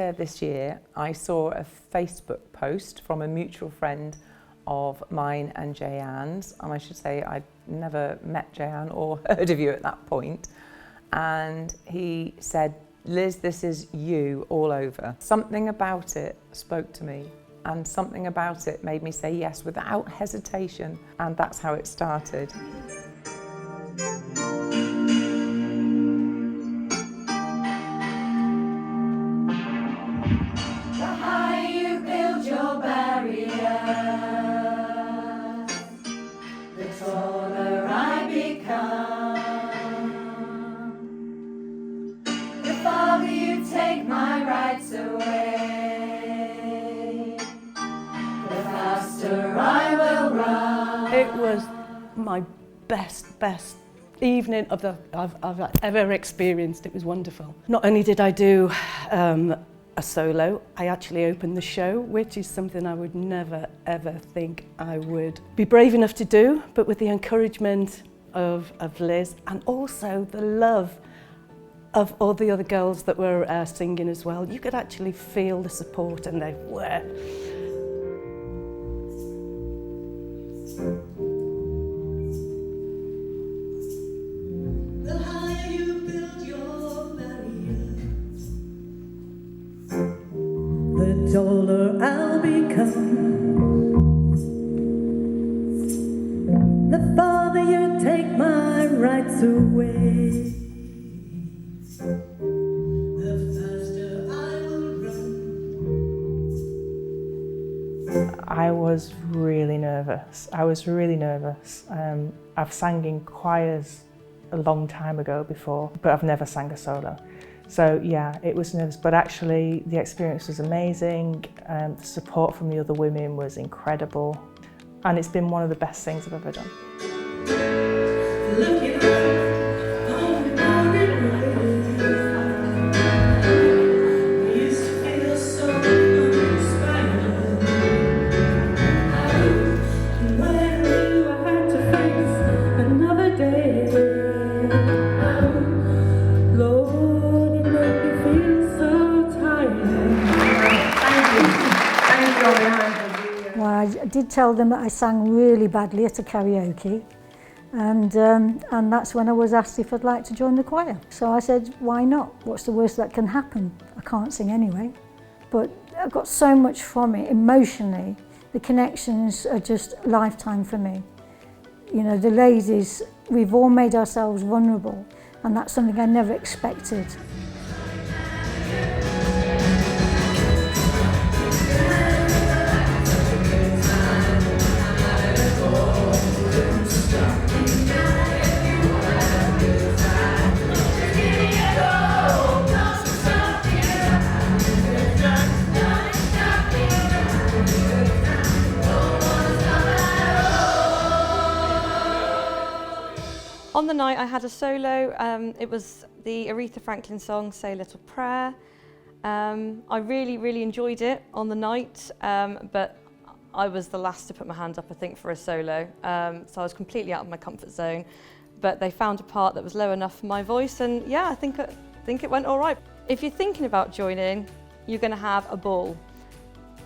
earlier this year, I saw a Facebook post from a mutual friend of mine and Jeanne's, and I should say I'd never met Jeanne or heard of you at that point, and he said, "Liz, this is you all over." Something about it spoke to me, and something about it made me say yes without hesitation, and that's how it started. It was my best evening I've ever experienced. It was wonderful. Not only did I do a solo, I actually opened the show, which is something I would never ever think I would be brave enough to do, but with the encouragement of Liz and also the love of all the other girls that were singing as well. You could actually feel the support, and they were. The higher you build your barriers, the taller I'll become. The farther you take my rights away, the faster I will run. I was really nervous. I've sang in choirs a long time ago before, but I've never sang a solo. So yeah, it was nervous, but actually the experience was amazing. The support from the other women was incredible, and it's been one of the best things I've ever done. Well, I did tell them that I sang really badly at a karaoke, and that's when I was asked if I'd like to join the choir. So I said, why not? What's the worst that can happen? I can't sing anyway. But I got so much from it emotionally. The connections are just a lifetime for me. You know, the ladies, we've all made ourselves vulnerable, and that's something I never expected. On the night I had a solo, it was the Aretha Franklin song, Say a Little Prayer. I really enjoyed it on the night, but I was the last to put my hand up, I think, for a solo. So I was completely out of my comfort zone, but they found a part that was low enough for my voice, and yeah, I think it went all right. If you're thinking about joining, you're gonna have a ball.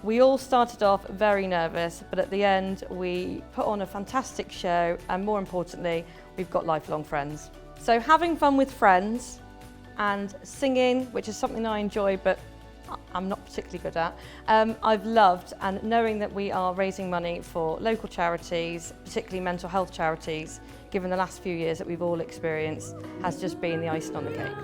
We all started off very nervous, but at the end we put on a fantastic show, and more importantly, we've got lifelong friends. So having fun with friends and singing, which is something I enjoy but I'm not particularly good at, I've loved, and knowing that we are raising money for local charities, particularly mental health charities, given the last few years that we've all experienced, has just been the icing on the cake.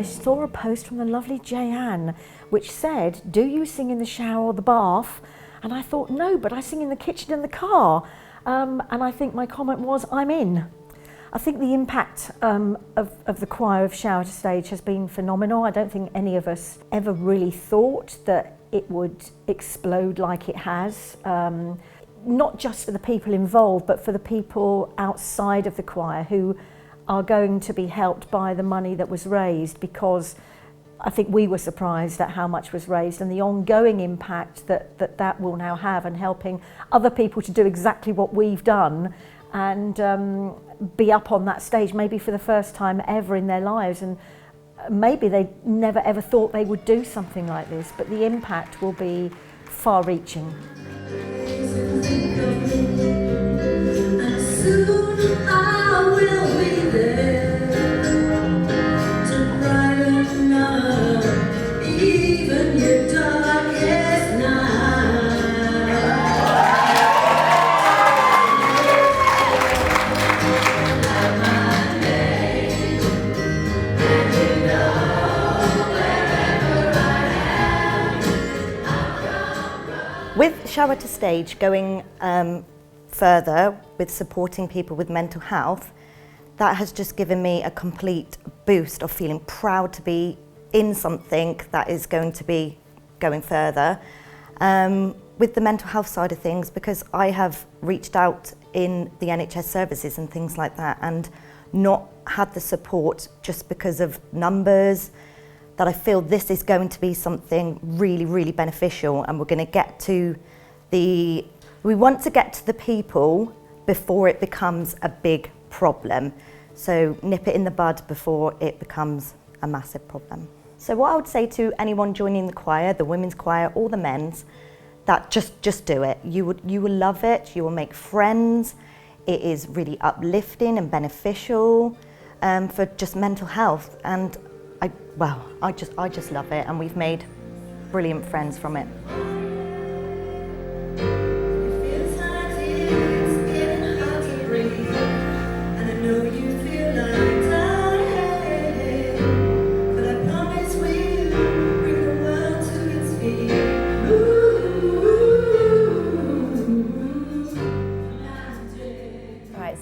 I saw a post from the lovely Jeanne which said, do you sing in the shower or the bath? And I thought, no, but I sing in the kitchen and the car. And I think my comment was, I'm in. I think the impact of the choir of Shower to Stage has been phenomenal. I don't think any of us ever really thought that it would explode like it has. Not just for the people involved, but for the people outside of the choir who are going to be helped by the money that was raised, because I think we were surprised at how much was raised and the ongoing impact that will now have, and helping other people to do exactly what we've done and be up on that stage maybe for the first time ever in their lives, and maybe they never ever thought they would do something like this, but the impact will be far-reaching. And soon I will be there to brighten up even your darkest night. My name, and you know wherever I am. With Shower to Stage going further with supporting people with mental health, that has just given me a complete boost of feeling proud to be in something that is going to be going further. With the mental health side of things, because I have reached out in the NHS services and things like that and not had the support just because of numbers, that I feel this is going to be something really, really beneficial, and we're going to get to we want to get to the people before it becomes a big problem. So nip it in the bud before it becomes a massive problem. So what I would say to anyone joining the choir, the women's choir or the men's, that just do it. You will love it, you will make friends. It is really uplifting and beneficial for just mental health, and I just love it, and we've made brilliant friends from it.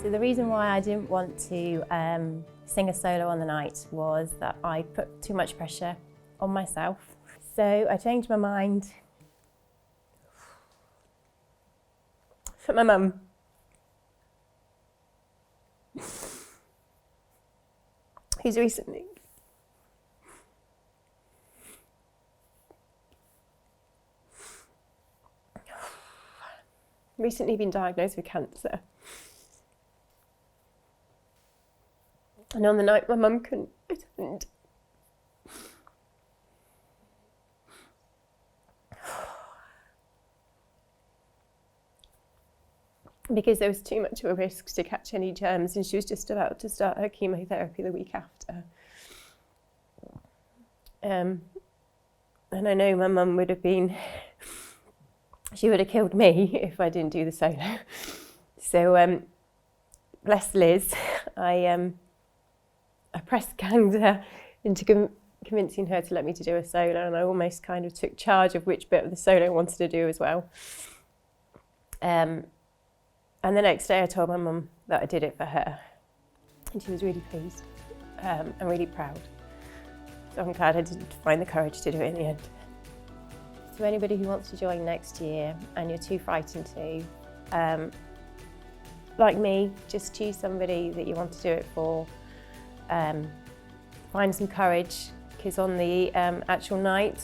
So the reason why I didn't want to sing a solo on the night was that I put too much pressure on myself. So I changed my mind for my mum. Who's recently been diagnosed with cancer. And on the night my mum couldn't attend. Because there was too much of a risk to catch any germs, and she was just about to start her chemotherapy the week after. And I know my mum would have been, she would have killed me if I didn't do the solo. So bless Liz, I pressed ganged her into convincing her to let me to do a solo, and I almost kind of took charge of which bit of the solo I wanted to do as well. And the next day I told my mum that I did it for her, and she was really pleased and really proud. So I'm glad I didn't find the courage to do it in the end. So anybody who wants to join next year and you're too frightened to, like me, just choose somebody that you want to do it for. Find some courage, because on the actual night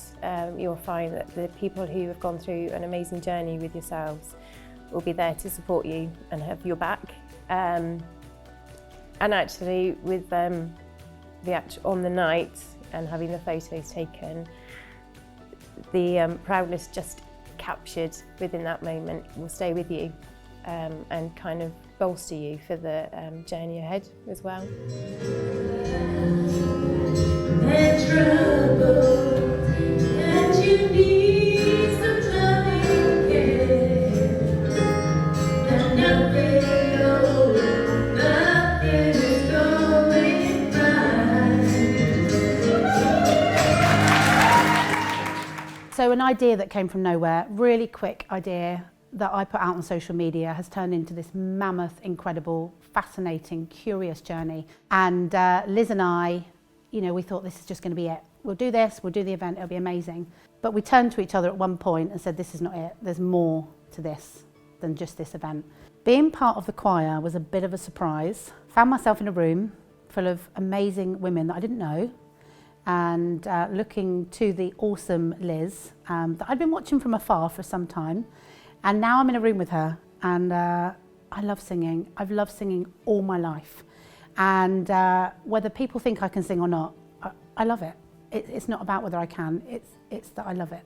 you'll find that the people who have gone through an amazing journey with yourselves will be there to support you and have your back. And actually with on the night and having the photos taken, the proudness just captured within that moment will stay with you and kind of bolster you for the journey ahead as well. And trouble, and you need some loving care, and nothing, oh, nothing is going right. So an idea that came from nowhere, really quick idea that I put out on social media, has turned into this mammoth, incredible fascinating, curious journey. And Liz and I, you know, we thought this is just going to be it. We'll do this, we'll do the event, it'll be amazing. But we turned to each other at one point and said, this is not it. There's more to this than just this event. Being part of the choir was a bit of a surprise. Found myself in a room full of amazing women that I didn't know, and looking to the awesome Liz that I'd been watching from afar for some time. And now I'm in a room with her, and I love singing. I've loved singing all my life. And whether people think I can sing or not, I love it. It's not about whether I can, it's that I love it.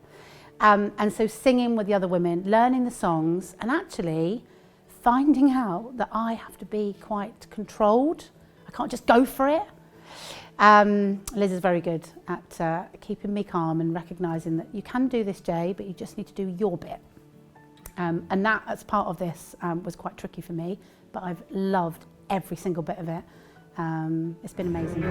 And so singing with the other women, learning the songs, and actually finding out that I have to be quite controlled. I can't just go for it. Liz is very good at keeping me calm and recognising that you can do this, Jay, but you just need to do your bit. And that, as part of this, was quite tricky for me, but I've loved every single bit of it. It's been amazing.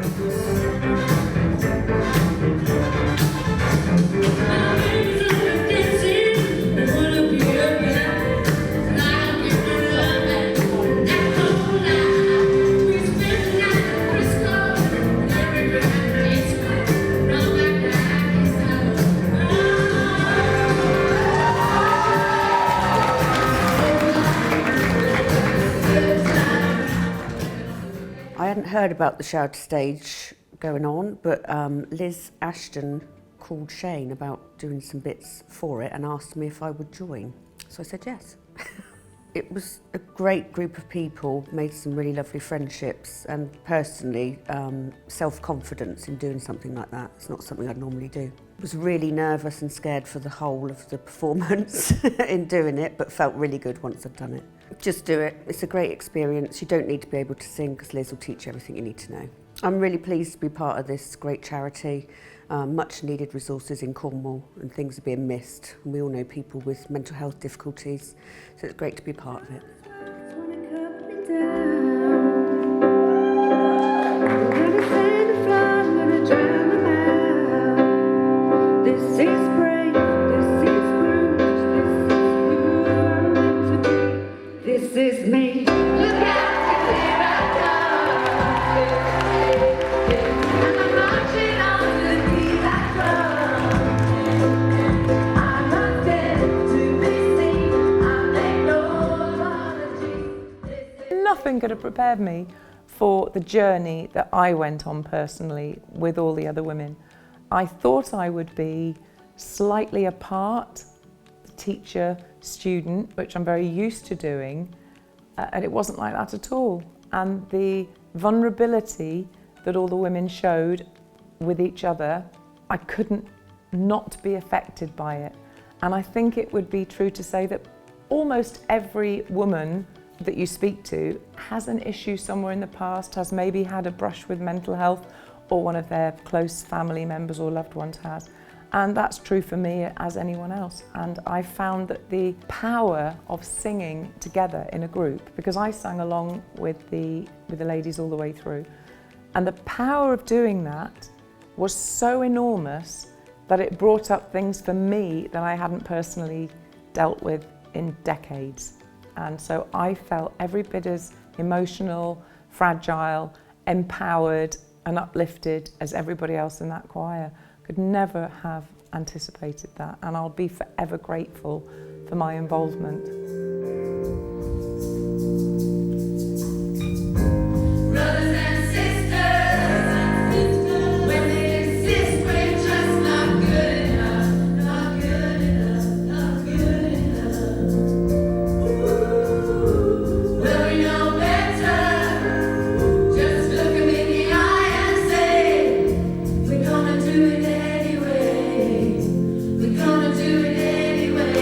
I hadn't heard about the shout stage going on, but Liz Ashton called Shane about doing some bits for it and asked me if I would join. So I said yes. It was a great group of people, made some really lovely friendships, and personally, self-confidence in doing something like that. It's not something I'd normally do. I was really nervous and scared for the whole of the performance in doing it, but felt really good once I'd done it. Just do it. It's a great experience. You don't need to be able to sing because Liz will teach you everything you need to know. I'm really pleased to be part of this great charity. Much needed resources in Cornwall, and things are being missed. And we all know people with mental health difficulties, so it's great to be part of it. This is me. Look out, here I come. I'm marching on the beat I drum. I'm not dead to be seen. I make no apologies. Nothing could have prepared me for the journey that I went on personally with all the other women. I thought I would be slightly apart, teacher, student, which I'm very used to doing, and it wasn't like that at all. And the vulnerability that all the women showed with each other, I couldn't not be affected by it. And I think it would be true to say that almost every woman that you speak to has an issue somewhere in the past, has maybe had a brush with mental health, or one of their close family members or loved ones has. And that's true for me as anyone else. And I found that the power of singing together in a group, because I sang along with the ladies all the way through, and the power of doing that was so enormous that it brought up things for me that I hadn't personally dealt with in decades. And so I felt every bit as emotional, fragile, empowered and uplifted as everybody else in that choir. Could never have anticipated that, and I'll be forever grateful for my involvement. Brothers and sisters, when they insist we're just not good enough, not good enough, not good enough. Well, we know better. Just look 'em in the eye and say, we're gonna do it anyway. We're gonna do it anyway.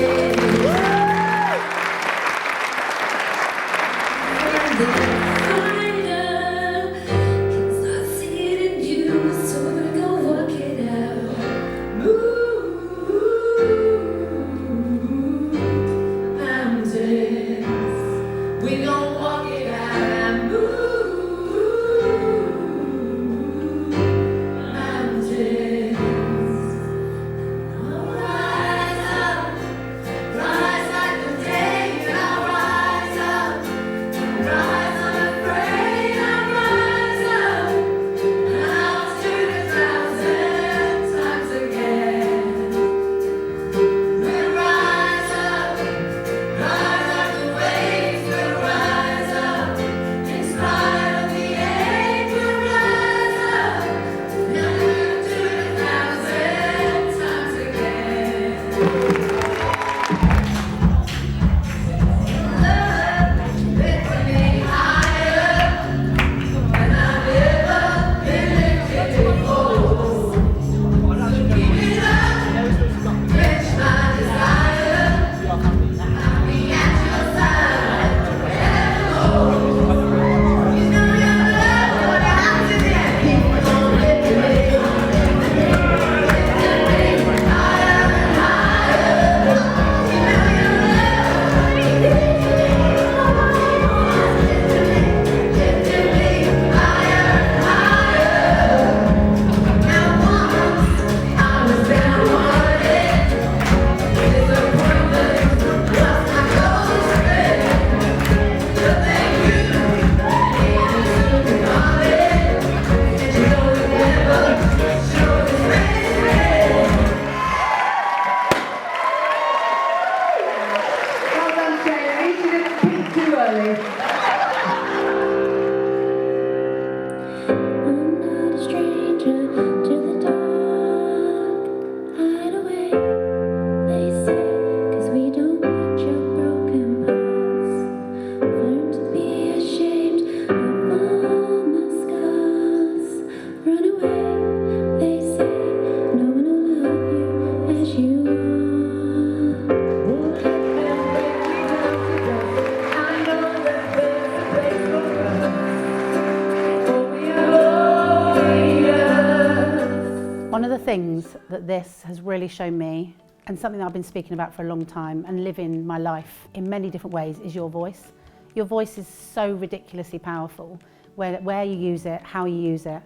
One of the things that this has really shown me, and something that I've been speaking about for a long time and living my life in many different ways, is your voice. Your voice is so ridiculously powerful, where you use it, how you use it,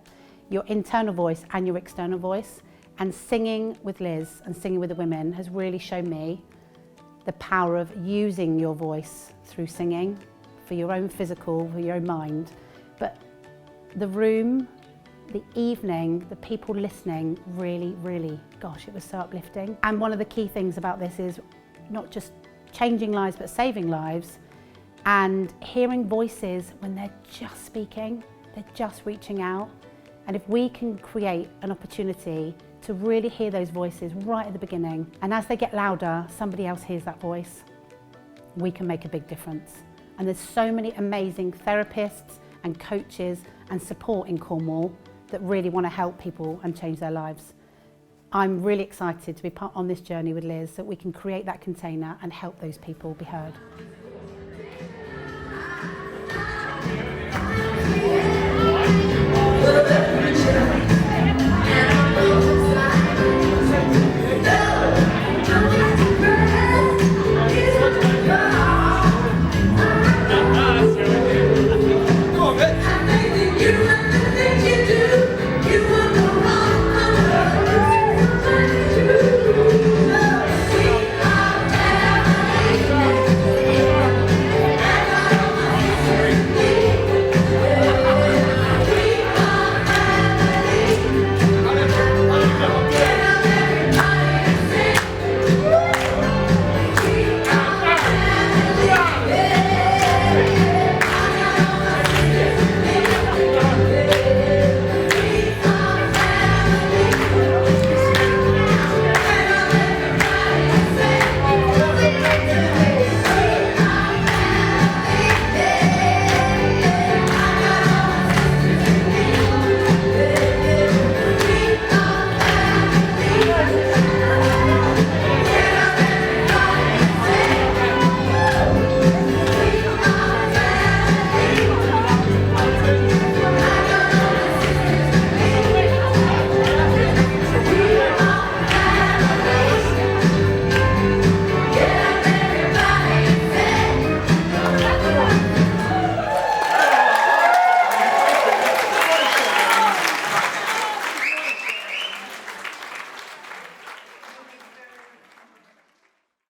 your internal voice and your external voice. And singing with Liz and singing with the women has really shown me the power of using your voice through singing for your own physical, for your own mind. But the room, the evening, the people listening, really, gosh, it was so uplifting. And one of the key things about this is not just changing lives, but saving lives, and hearing voices when they're just speaking, they're just reaching out. And if we can create an opportunity to really hear those voices right at the beginning, and as they get louder, somebody else hears that voice, we can make a big difference. And there's so many amazing therapists and coaches and support in Cornwall that really want to help people and change their lives. I'm really excited to be part on this journey with Liz, so that we can create that container and help those people be heard.